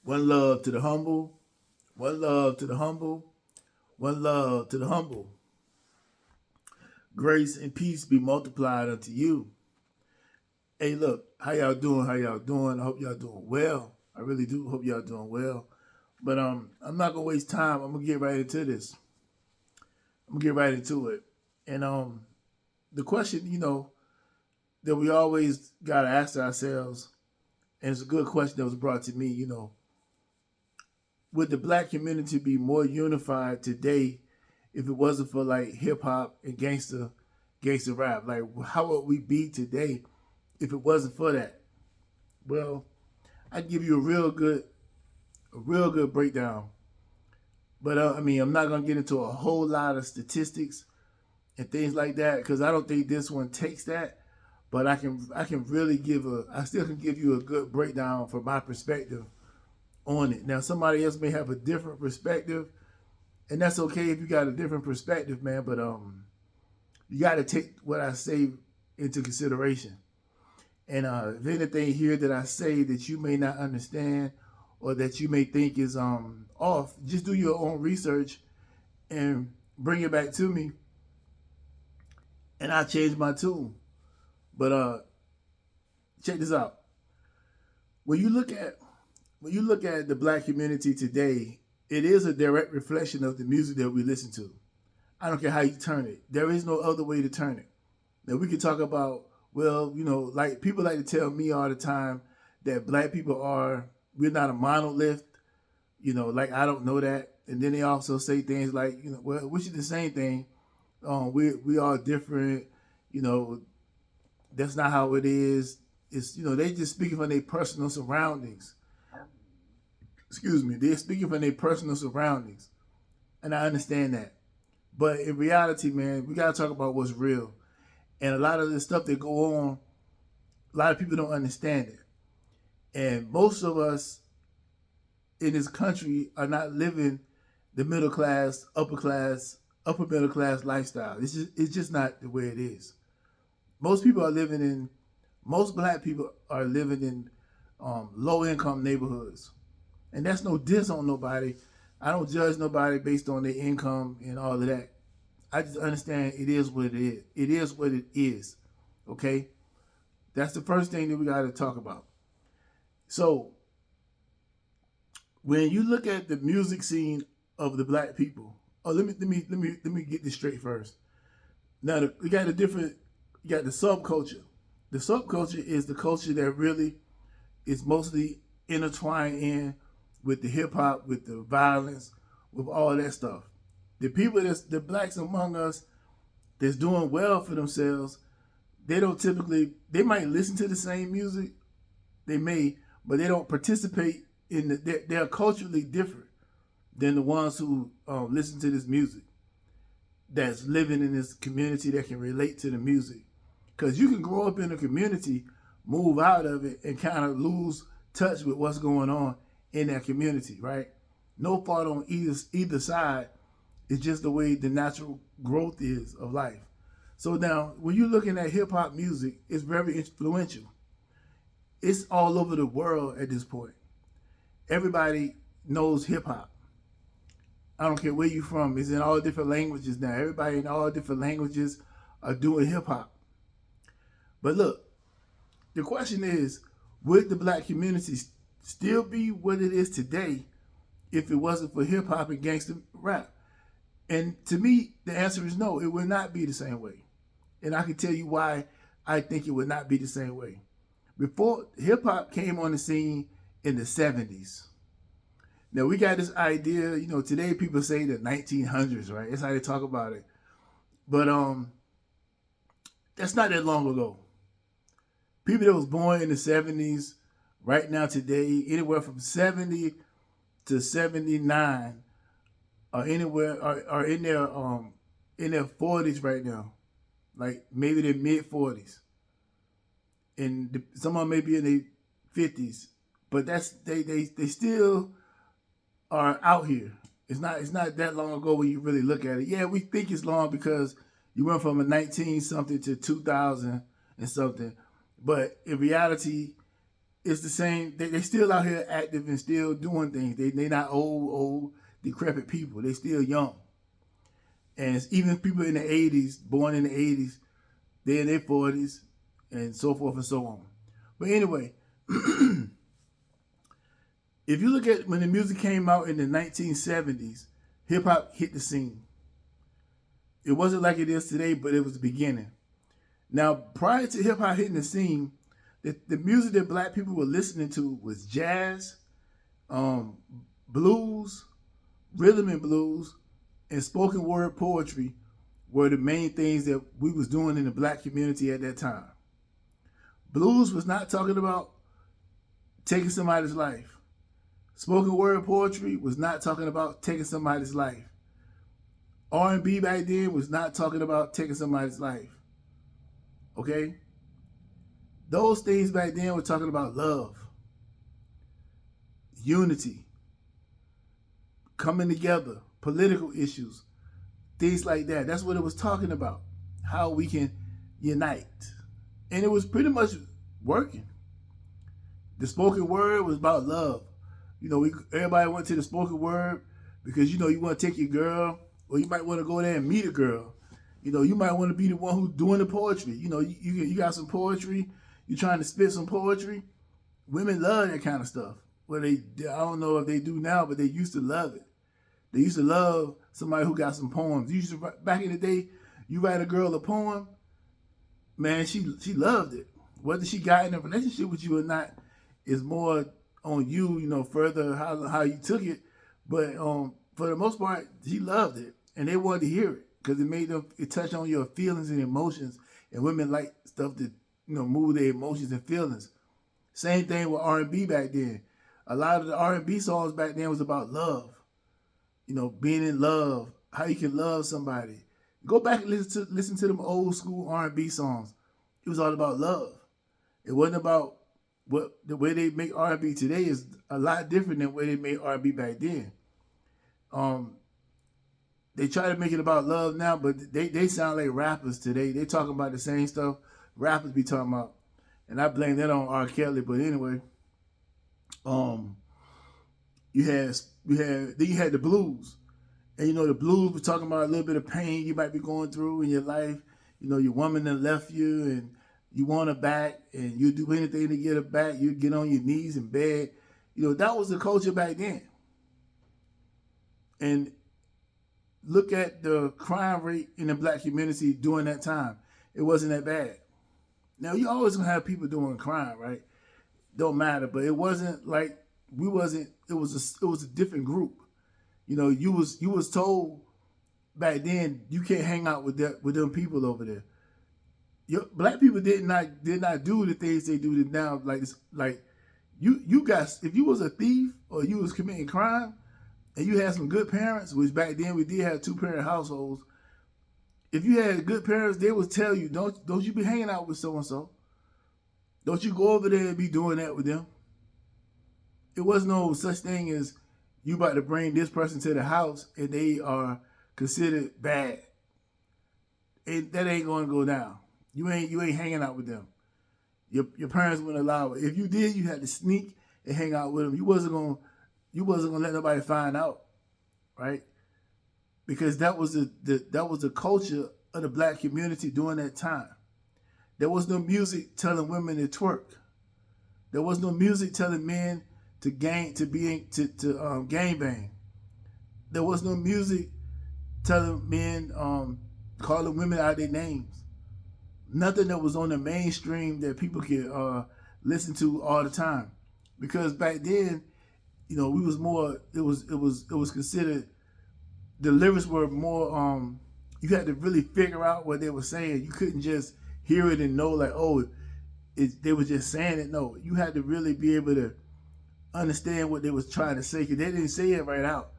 One love to the humble. One love to the humble. One love to the humble. Grace and peace be multiplied unto you. Hey, look, how y'all doing? How y'all doing? I hope y'all doing well. I really do hope y'all doing well. But I'm not gonna waste time. I'm gonna get right into this. I'm gonna get right into it. And the question, that we always gotta ask ourselves, and it's a good question that was brought to me. Would the black community be more unified today if it wasn't for like hip hop and gangster rap? Like, how would we be today if it wasn't for that? Well, I give you a real good breakdown. But I'm not gonna get into a whole lot of statistics and things like that because I don't think this one takes that. But I can really I still can give you a good breakdown from my perspective on it. Now somebody else may have a different perspective, and that's okay if you got a different perspective, man. But you got to take what I say into consideration. And if anything here that I say that you may not understand or that you may think is off, just do your own research and bring it back to me, and I'll change my tune. But check this out. When you look at the black community today, it is a direct reflection of the music that we listen to. I don't care how you turn it. There is no other way to turn it. Now we could talk about, well, like people like to tell me all the time that black people we're not a monolith, like I don't know that. And then they also say things like, well, which is the same thing. We are different, you know, that's not how it is. It's, they just speaking from their personal surroundings. Excuse me, they're speaking from their personal surroundings. And I understand that. But in reality, man, we gotta talk about what's real. And a lot of the stuff that go on, a lot of people don't understand it. And most of us in this country are not living the middle class, upper middle class lifestyle. It's just not the way it is. Most people are living in, most black people are living in low income neighborhoods. And that's no diss on nobody. I don't judge nobody based on their income and all of that. I just understand it is what it is. It is what it is. Okay? That's the first thing that we got to talk about. So, when you look at the music scene of the black people, let me get this straight first. Now, we got you got the subculture. The subculture is the culture that really is mostly intertwined in with the hip hop, with the violence, with all that stuff. The blacks among us that's doing well for themselves, they might listen to the same music, they may, but they don't participate they're culturally different than the ones who listen to this music, that's living in this community that can relate to the music. Because you can grow up in a community, move out of it, and kind of lose touch with what's going on in that community, right? No fault on either side. It's just the way the natural growth is of life. So now, when you're looking at hip hop music, it's very influential. It's all over the world at this point. Everybody knows hip hop. I don't care where you're from. It's in all different languages now. Everybody in all different languages are doing hip hop. But look, the question is, would the black community still be what it is today if it wasn't for hip hop and gangster rap? And to me, the answer is no, it would not be the same way. And I can tell you why I think it would not be the same way. Before hip hop came on the scene in the 70s. Now we got this idea, today people say the 1900s, right? That's how they talk about it. But that's not that long ago. People that was born in the 70s, right now today, anywhere from 70 to 79 are in their 40s right now. Like maybe their mid 40s. And some of them may be in their 50s. But they still are out here. It's not that long ago when you really look at it. Yeah, we think it's long because you went from a 19 something to 2000 and something. But in reality, it's the same. They still out here active and still doing things. They not old decrepit people. They still young. And it's even people in the 80s, born in the 80s, they're in their 40s, and so forth and so on. But anyway, if you look at when the music came out in the 1970s, hip hop hit the scene. It wasn't like it is today, but it was the beginning. Now, prior to hip hop hitting the scene, the music that black people were listening to was jazz, blues, rhythm and blues, and spoken word poetry were the main things that we was doing in the black community at that time. Blues was not talking about taking somebody's life. Spoken word poetry was not talking about taking somebody's life. R&B back then was not talking about taking somebody's life. Okay? Those things back then were talking about love, unity, coming together, political issues, things like that. That's what it was talking about. How we can unite. And it was pretty much working. The spoken word was about love. You know, everybody went to the spoken word because, you know, you want to take your girl, or you might want to go there and meet a girl. You know, you might want to be the one who's doing the poetry. You know, you got some poetry. You're trying to spit some poetry. Women love that kind of stuff. Well, I don't know if they do now, but they used to love it. They used to love somebody who got some poems. Back in the day, you write a girl a poem, man, she loved it. Whether she got in a relationship with you or not is more on you, you know, further how you took it. But for the most part, she loved it, and they wanted to hear it because it touched on your feelings and emotions. And women like stuff that, you know, move their emotions and feelings. Same thing with R&B back then. A lot of the R&B songs back then was about love. You know, being in love, how you can love somebody. Go back and listen to them old school R&B songs. It was all about love. It wasn't about the way they make R&B today is a lot different than the way they made R&B back then. They try to make it about love now, but they sound like rappers today. They talking about the same stuff rappers be talking about. And I blame that on R. Kelly, but anyway. You had the blues. And you know, the blues were talking about a little bit of pain you might be going through in your life. You know, your woman that left you and you want her back, and you do anything to get her back. You get on your knees and beg. You know, that was the culture back then. And look at the crime rate in the black community during that time. It wasn't that bad. Now, you always gonna have people doing crime, right? Don't matter, but it wasn't like we wasn't. It was a different group. You know, you was told back then you can't hang out with them people over there. Black people did not do the things they do now. Like you guys, if you was a thief or you was committing crime and you had some good parents, which back then we did have 2-parent households. If you had good parents, they would tell you, don't you be hanging out with so and so. Don't you go over there and be doing that with them. It was no such thing as you about to bring this person to the house and they are considered bad. That ain't going to go down. You ain't hanging out with them. Your parents wouldn't allow it. If you did, you had to sneak and hang out with them. You wasn't gonna let nobody find out, right? Because that was the culture of the black community during that time. There was no music telling women to twerk. There was no music telling men to gang bang. There was no music telling men calling women out their names. Nothing that was on the mainstream that people could listen to all the time. Because back then, you know, we was more. It was considered. The lyrics were more. You had to really figure out what they were saying. You couldn't just hear it and know like, oh, they were just saying it. No, you had to really be able to understand what they was trying to say, because they didn't say it right out.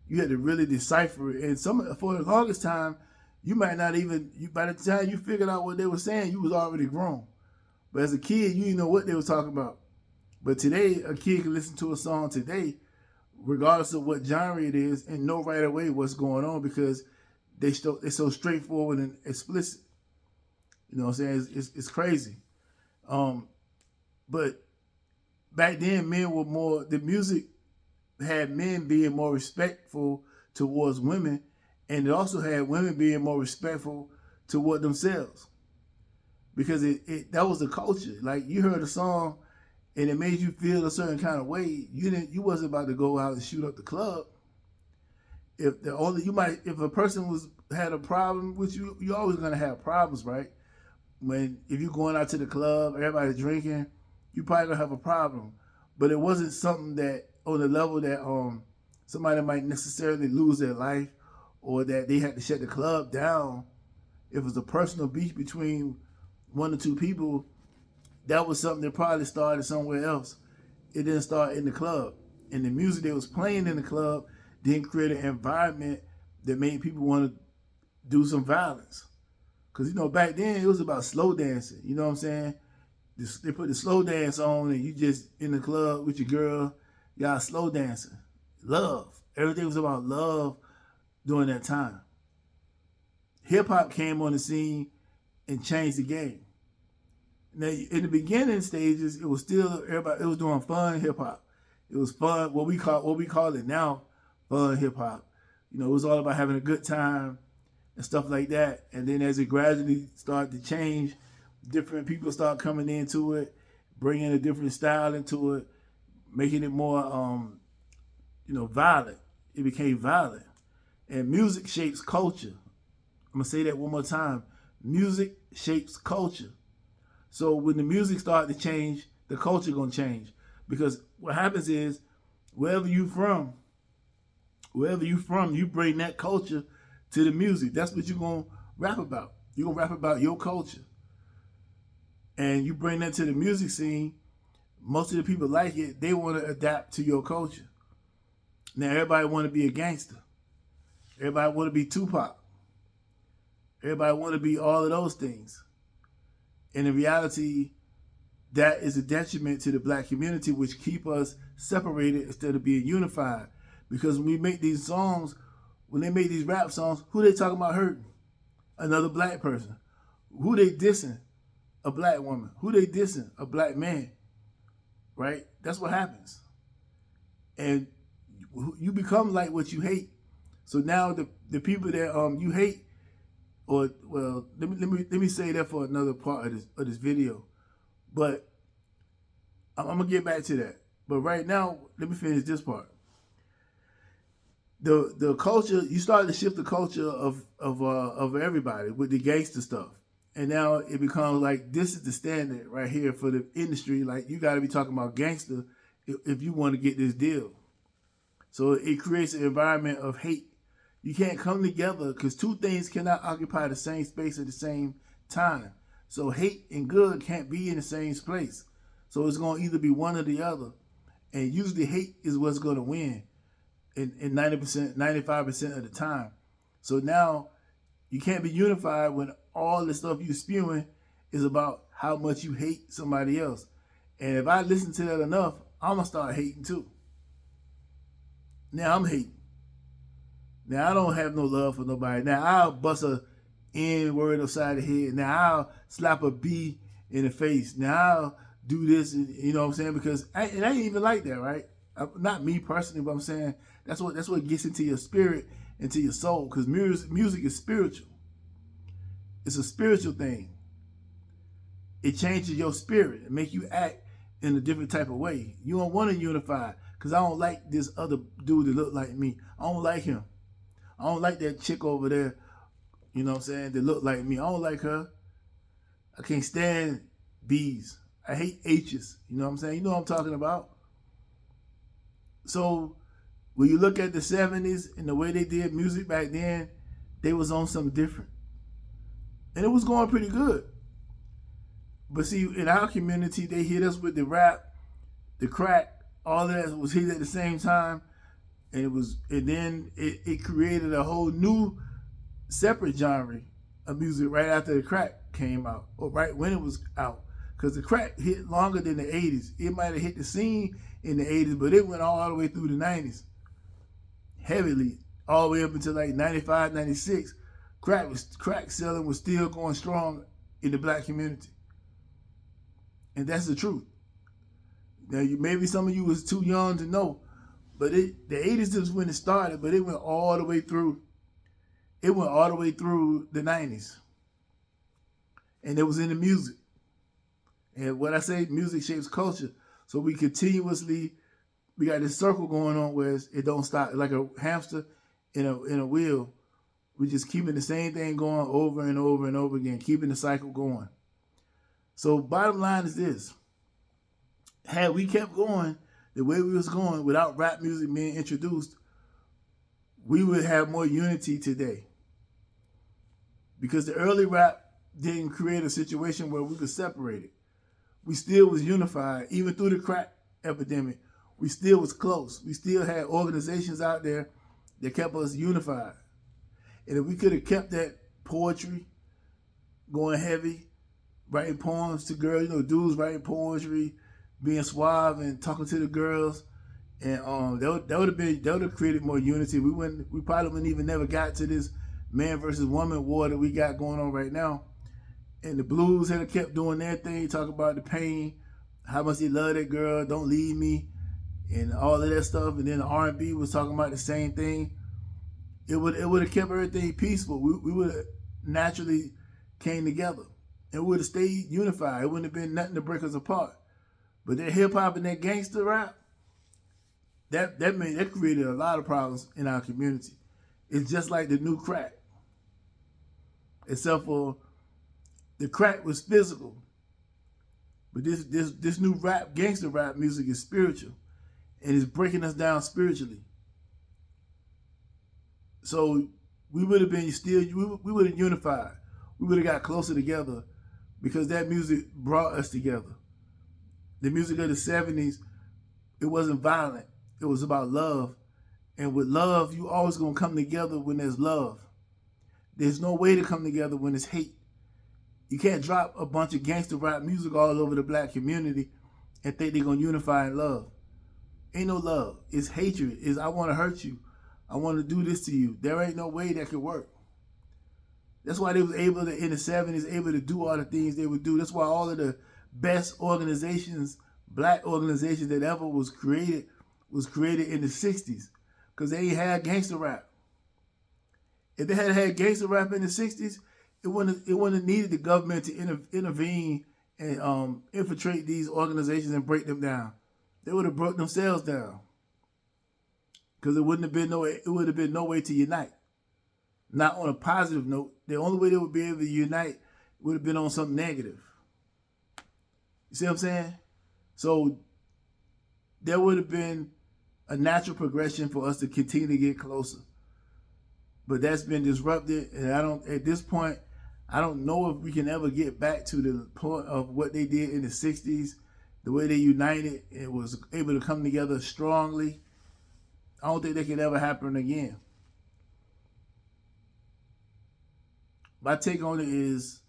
You had to really decipher it. And for the longest time, you might not even, by the time you figured out what they were saying, you was already grown. But as a kid, you didn't know what they was talking about. But today, a kid can listen to a song today, regardless of what genre it is, and know right away what's going on, because they're so straightforward and explicit. You know what I'm saying? It's crazy. But back then men were more, the music had men being more respectful towards women, and it also had women being more respectful toward themselves, because that was the culture. Like, you heard a song and it made you feel a certain kind of way. You wasn't about to go out and shoot up the club. If a person had a problem with you, you're always gonna have problems, right? If you're going out to the club, everybody drinking, you probably gonna have a problem. But it wasn't something that on the level that somebody might necessarily lose their life, or that they had to shut the club down. If it was a personal beef between one or two people, that was something that probably started somewhere else. It didn't start in the club. And the music that was playing in the club didn't create an environment that made people want to do some violence. Because, back then it was about slow dancing. You know what I'm saying? They put the slow dance on and you just in the club with your girl, y'all slow dancing. Love. Everything was about love during that time. Hip-hop came on the scene and changed the game. Now, in the beginning stages, it was still everybody. It was doing fun hip hop. It was fun. What we call it now, fun hip hop. It was all about having a good time and stuff like that. And then as it gradually started to change, different people start coming into it, bringing a different style into it, making it more, violent. It became violent, and music shapes culture. I'm gonna say that one more time. Music shapes culture. So when the music started to change, the culture gonna change. Because what happens is, wherever you from, you bring that culture to the music. That's what you're gonna rap about. You're gonna rap about your culture. And you bring that to the music scene, most of the people like it, they wanna adapt to your culture. Now everybody wanna be a gangster. Everybody wanna be Tupac. Everybody wanna be all of those things. And in reality, that is a detriment to the black community, which keep us separated instead of being unified. Because when we make these songs, when they make these rap songs, who they talking about hurting? Another black person. Who they dissing? A black woman. Who they dissing? A black man. Right? That's what happens. And you become like what you hate. So now the people that you hate, or well, let me say that for another part of this video, but I'm gonna get back to that. But right now, let me finish this part. The culture, you started to shift the culture of everybody with the gangster stuff, and now it becomes like this is the standard right here for the industry. Like, you got to be talking about gangster if you want to get this deal. So it creates an environment of hate. You can't come together because two things cannot occupy the same space at the same time. So hate and good can't be in the same place. So it's going to either be one or the other. And usually hate is what's going to win in 90%, 95% of the time. So now you can't be unified when all the stuff you spewing is about how much you hate somebody else. And if I listen to that enough, I'm going to start hating too. Now I'm hating. Now I don't have no love for nobody. Now I'll bust a N-word upside the head. Now I'll slap a B in the face. Now I'll do this, and you know what I'm saying? Because I ain't even like that, right? Not me personally, but I'm saying that's what gets into your spirit, into your soul. Because music is spiritual. It's a spiritual thing. It changes your spirit and make you act in a different type of way. You don't want to unify because I don't like this other dude that look like me. I don't like him. I don't like that chick over there, you know what I'm saying, that look like me. I don't like her. I can't stand B's. I hate H's. You know what I'm saying? You know what I'm talking about. So when you look at the 70s and the way they did music back then, they was on something different. And it was going pretty good. But see, in our community, they hit us with the rap, the crack, all that was hit at the same time. And then it created a whole new separate genre of music right after the crack came out, or right when it was out. Because the crack hit longer than the 80s. It might have hit the scene in the 80s, but it went all the way through the 90s. Heavily, all the way up until like 95, 96. Crack selling was still going strong in the black community. And that's the truth. Now, maybe some of you was too young to know, but the 80s is when it started, but it went all the way through. It went all the way through the 90s, and it was in the music. And what I say, music shapes culture. So we got this circle going on where it don't stop, like a hamster in a wheel. We just keeping the same thing going over and over and over again, keeping the cycle going. So bottom line is this: had we kept going the way we was going without rap music being introduced, we would have more unity today. Because the early rap didn't create a situation where we could separate it. We still was unified, even through the crack epidemic. We still was close. We still had organizations out there that kept us unified. And if we could have kept that poetry going heavy, writing poems to girls, dudes writing poetry, being suave and talking to the girls, and that would have created more unity. We probably wouldn't even never got to this man versus woman war that we got going on right now. And the blues had kept doing their thing, talking about the pain, how much they love that girl, don't leave me, and all of that stuff. And then the R&B was talking about the same thing. It would have kept everything peaceful. We would have naturally came together, and we would have stayed unified. It wouldn't have been nothing to break us apart. But that hip hop and that gangster rap, that created a lot of problems in our community. It's just like the new crack, except for the crack was physical, but this new rap, gangster rap music is spiritual, and it's breaking us down spiritually. So we would have been we would have unified. We would have got closer together because that music brought us together. The music of the 70s, it wasn't violent. It was about love. And with love, you always gonna come together when there's love. There's no way to come together when it's hate. You can't drop a bunch of gangster rap music all over the black community and think they're gonna unify in love. Ain't no love. It's hatred. It's I wanna hurt you. I wanna do this to you. There ain't no way that could work. That's why they was able to, in the 70s, able to do all the things they would do. That's why all of the best organizations, black organizations that ever was created in the 60s. Because they ain't had gangster rap. If they had gangster rap in the 60s, it wouldn't have needed the government to intervene and infiltrate these organizations and break them down. They would have broke themselves down. Because it would have been no way to unite. Not on a positive note. The only way they would be able to unite would have been on something negative. You see what I'm saying? So there would have been a natural progression for us to continue to get closer. But that's been disrupted, and at this point, I don't know if we can ever get back to the point of what they did in the 60s, the way they united and was able to come together strongly. I don't think that can ever happen again. My take on it is,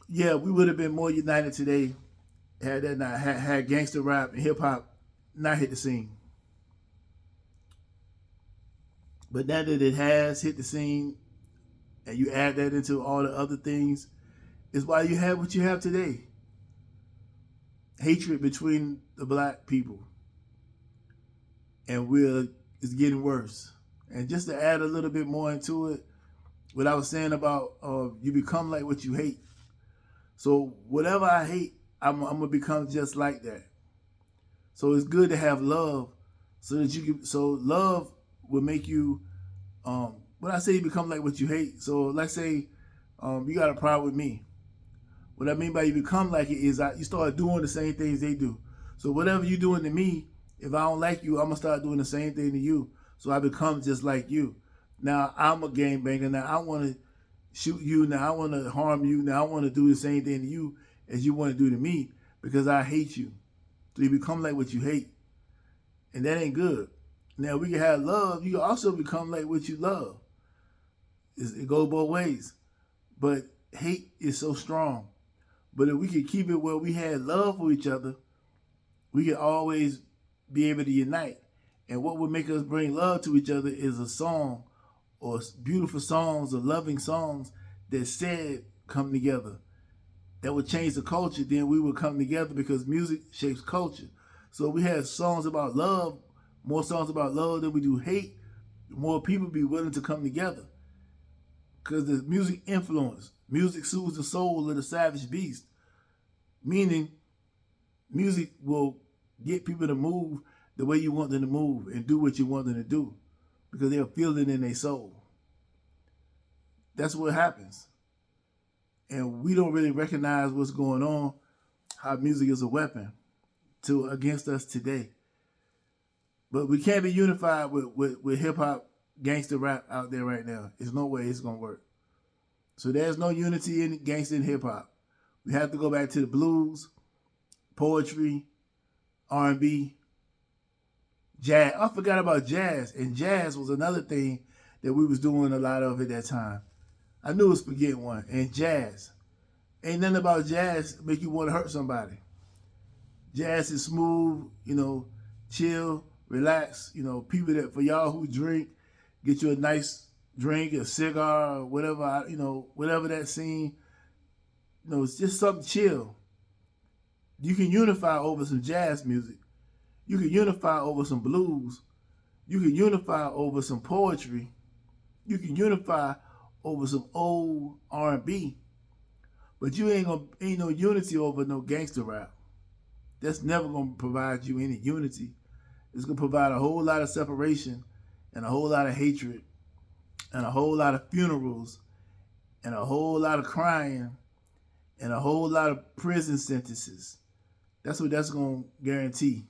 yeah, we would have been more united today had gangster rap and hip hop not hit the scene. But now that it has hit the scene, and you add that into all the other things, is why you have what you have today. Hatred between the black people. And it's getting worse. And just to add a little bit more into it, what I was saying about you become like what you hate. So whatever I hate, I'm going to become just like that. So it's good to have love so love will make you, when I say you become like what you hate, so let's say you got a problem with me. What I mean by you become like it is you start doing the same things they do. So whatever you're doing to me, if I don't like you, I'm going to start doing the same thing to you. So I become just like you. Now I'm a gangbanger. Now I want to shoot you. Now I want to harm you. Now I want to do the same thing to you as you want to do to me because I hate you. So you become like what you hate. And that ain't good. Now we can have love. You can also become like what you love. It goes both ways. But hate is so strong. But if we could keep it where we had love for each other, we could always be able to unite. And what would make us bring love to each other is a song or beautiful songs or loving songs that said come together. that would change the culture, then we would come together because music shapes culture. So we had songs about love, more songs about love than we do hate, more people be willing to come together. Because the music influence, music soothes the soul of the savage beast. Meaning, music will get people to move the way you want them to move and do what you want them to do. Because they'll feel it in their soul. That's what happens. And we don't really recognize what's going on, how music is a weapon against us today. But we can't be unified with hip-hop, gangster rap out there right now. There's no way it's going to work. So there's no unity in gangster and hip-hop. We have to go back to the blues, poetry, R&B, jazz. I forgot about jazz. And jazz was another thing that we was doing a lot of at that time. I knew I was forgetting one. And jazz. Ain't nothing about jazz make you want to hurt somebody. Jazz is smooth, chill, relax. People that, for y'all who drink, get you a nice drink, a cigar, or whatever, whatever that scene. It's just something chill. You can unify over some jazz music. You can unify over some blues. You can unify over some poetry. You can unify over some old R&B. But you ain't no unity over no gangster rap. That's never gonna provide you any unity. It's gonna provide a whole lot of separation and a whole lot of hatred and a whole lot of funerals and a whole lot of crying and a whole lot of prison sentences. That's what that's gonna guarantee.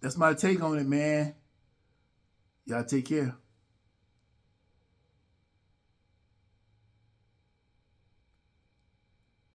That's my take on it, man. Y'all take care.